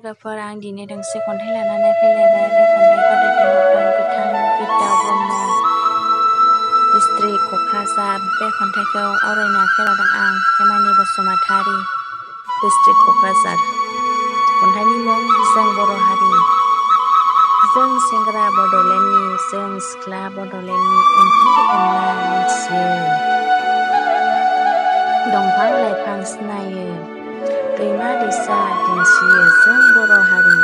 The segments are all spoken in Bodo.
लोगोफोर आं दिनै दोंसे खन्थाइ लानानै फैलायबाय। बे खन्थाइखौ दैथायहरदों बिथां बिद्या ब्रह्म, डिस्ट्रिक्ट क'क्राझार। बे खन्थाइखौ आवरायनो आखायाव लादों आं, हेमानि बसुमतारी, डिस्ट्रिक्ट क'क्राझार। खन्थाइनि मुं जों बर' हारि। जों सेंग्रा बड'लेण्डनि, जों सिख्ला बड'लेण्डनि एम्फौ-एनला मिथियो, दंफां-लाइफां सिनायो, दैमा-दैसा दिन्थियो जों बर' हारि।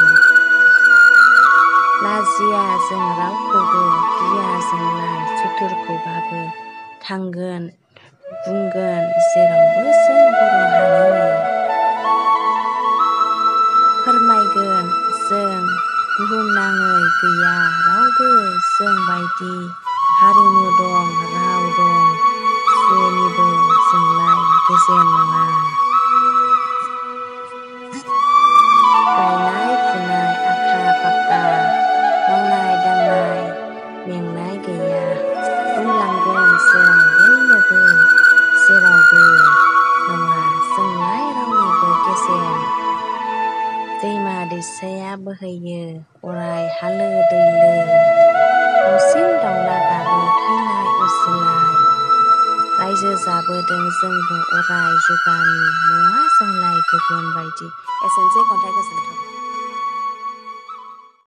लाजिया जों रावखौबो, गिया जोंलाय सुथुरखौबाबो, थांगोन बुंगोन जेरावबो जों बर' हारि। फोरमायगोन जों बुहुमनाङै गैया रावबो जों बायदि, हारिमु दं, राव दं, सुनिबो जोंलाय गेजेन नङा। गायनाय-फुनाय आखा-फाखा, मावनाय-दांनाय मेंनाय गैया, बुंलांगोन जों बयनोबो, जेरावबो नङा जोंलाय रावनिबो गेजेन। दैमा-दैसाया बोहैयो अराय हालो-दैलो, दाउसिन-दाउला गाबो थैलाय उजिलाय, रायजो जाबोदों जोंबो अराय जुगामि, नङा जोंलाय गुबुन बायदि। एसेनोसै खन्थाइ, गोजोन्थों।